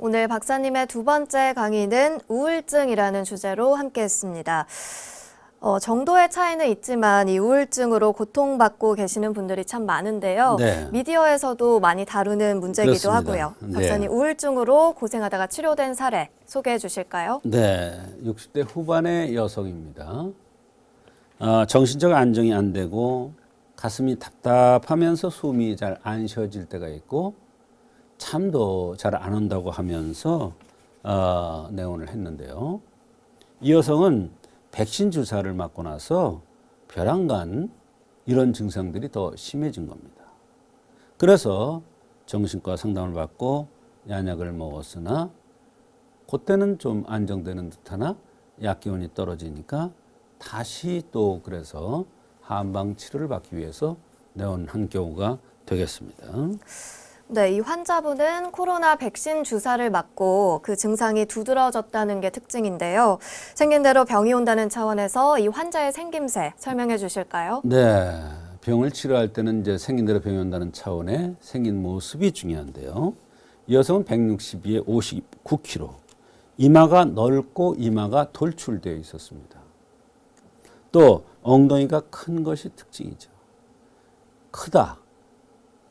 오늘 박사님의 두 번째 강의는 우울증이라는 주제로 함께했습니다. 정도의 차이는 있지만 이 우울증으로 고통받고 계시는 분들이 참 많은데요. 네. 미디어에서도 많이 다루는 문제이기도 그렇습니다. 하고요. 네. 박사님, 우울증으로 고생하다가 치료된 사례 소개해 주실까요? 네, 60대 후반의 여성입니다. 정신적 안정이 안 되고 가슴이 답답하면서 숨이 잘 안 쉬어질 때가 있고 잠도 잘 안 온다고 하면서 내원을 했는데요. 이 여성은 백신 주사를 맞고 나서 벼랑간 이런 증상들이 더 심해진 겁니다. 그래서 정신과 상담을 받고 약약을 먹었으나 그때는 좀 안정되는 듯하나 약 기운이 떨어지니까 다시 또 그래서 한방 치료를 받기 위해서 내원한 경우가 되겠습니다. 네, 이 환자분은 코로나 백신 주사를 맞고 그 증상이 두드러졌다는 게 특징인데요. 생긴 대로 병이 온다는 차원에서 이 환자의 생김새 설명해 주실까요? 네, 병을 치료할 때는 이제 생긴 대로 병이 온다는 차원의 생긴 모습이 중요한데요. 이 여성은 162에 59kg, 이마가 넓고 이마가 돌출되어 있었습니다. 또 엉덩이가 큰 것이 특징이죠. 크다,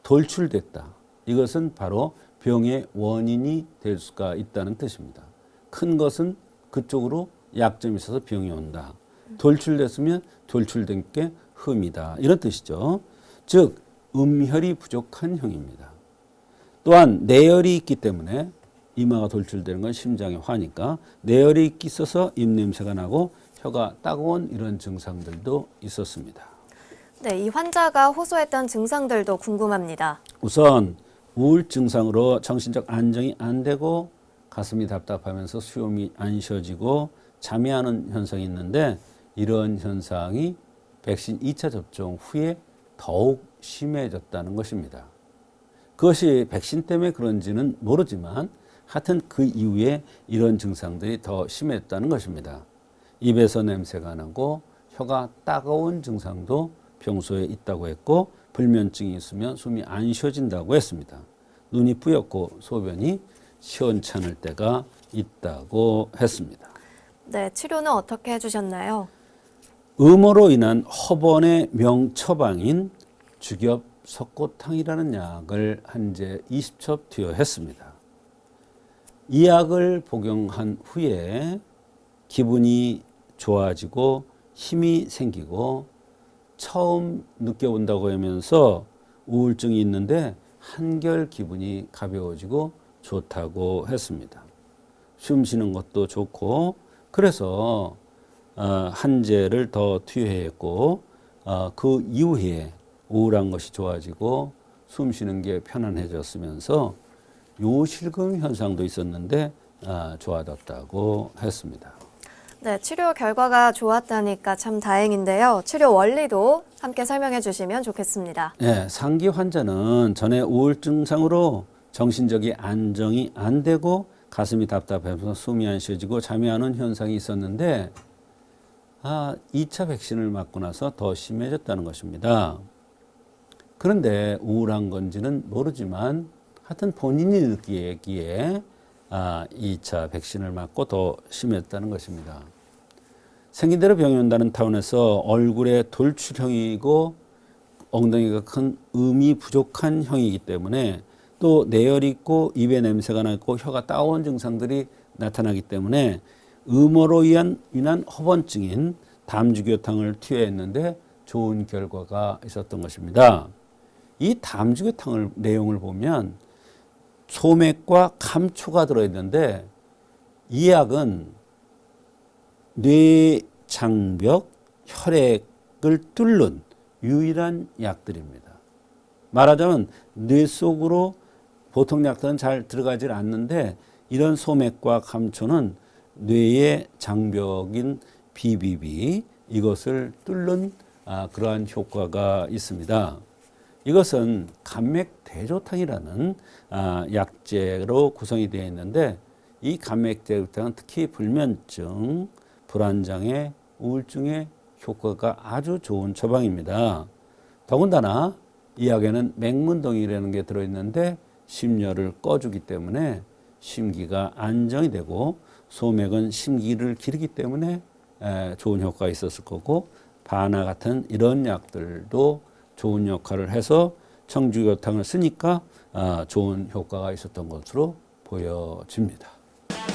돌출됐다. 이것은 바로 병의 원인이 될 수가 있다는 뜻입니다. 큰 것은 그쪽으로 약점이 있어서 병이 온다. 돌출됐으면 돌출된 게 흠이다. 이런 뜻이죠. 즉 음혈이 부족한 형입니다. 또한 내열이 있기 때문에 이마가 돌출되는 건 심장의 화니까 내열이 있어서 입냄새가 나고 혀가 따가운 이런 증상들도 있었습니다. 네, 이 환자가 호소했던 증상들도 궁금합니다. 우선 우울 증상으로 정신적 안정이 안 되고 가슴이 답답하면서 숨이 안 쉬어지고 잠이 안 오는 현상이 있는데 이런 현상이 백신 2차 접종 후에 더욱 심해졌다는 것입니다. 그것이 백신 때문에 그런지는 모르지만 하여튼 그 이후에 이런 증상들이 더 심했다는 것입니다. 입에서 냄새가 나고 혀가 따가운 증상도 평소에 있다고 했고 불면증이 있으면 숨이 안 쉬어진다고 했습니다. 눈이 뿌옇고 소변이 시원찮을 때가 있다고 했습니다. 네, 치료는 어떻게 해주셨나요? 음호로 인한 허번의 명처방인 주겹석고탕이라는 약을 한 제 20첩 투여했습니다. 이 약을 복용한 후에 기분이 좋아지고 힘이 생기고 처음 느껴본다고 하면서 우울증이 있는데 한결 기분이 가벼워지고 좋다고 했습니다. 숨 쉬는 것도 좋고 그래서 한 제를 더 투여했고 그 이후에 우울한 것이 좋아지고 숨 쉬는 게 편안해졌으면서 요실금 현상도 있었는데 좋아졌다고 했습니다. 네, 치료 결과가 좋았다니까 참 다행인데요. 치료 원리도 함께 설명해 주시면 좋겠습니다. 네, 상기 환자는 전에 우울증 상으로 정신적인 안정이 안 되고 가슴이 답답해서 숨이 안 쉬어지고 잠이 안 오는 현상이 있었는데 2차 백신을 맞고 나서 더 심해졌다는 것입니다. 그런데 우울한 건지는 모르지만 하여튼 본인이 느끼기에 2차 백신을 맞고 더 심했다는 것입니다. 생긴 대로 병이 온다는 타운에서 얼굴에 돌출형이고 엉덩이가 큰 음이 부족한 형이기 때문에 또 내열이 있고 입에 냄새가 나고 혀가 따가운 증상들이 나타나기 때문에 음호로 인한 허번증인 담주교탕을 투여했는데 좋은 결과가 있었던 것입니다. 이 담주교탕을 내용을 보면 소맥과 감초가 들어있는데 이 약은 뇌장벽, 혈액을 뚫는 유일한 약들입니다. 말하자면 뇌 속으로 보통 약들은 잘 들어가질 않는데 이런 소맥과 감초는 뇌의 장벽인 BBB 이것을 뚫는 그러한 효과가 있습니다. 이것은 감맥대조탕이라는 약재로 구성이 되어 있는데 이 감맥대조탕은 특히 불면증, 불안장애, 우울증에 효과가 아주 좋은 처방입니다. 더군다나 이 약에는 맹문동이라는 게 들어있는데 심려를 꺼주기 때문에 심기가 안정이 되고 소맥은 심기를 기르기 때문에 좋은 효과가 있었을 거고 바나 같은 이런 약들도 좋은 역할을 해서 청주교탕을 쓰니까 좋은 효과가 있었던 것으로 보여집니다.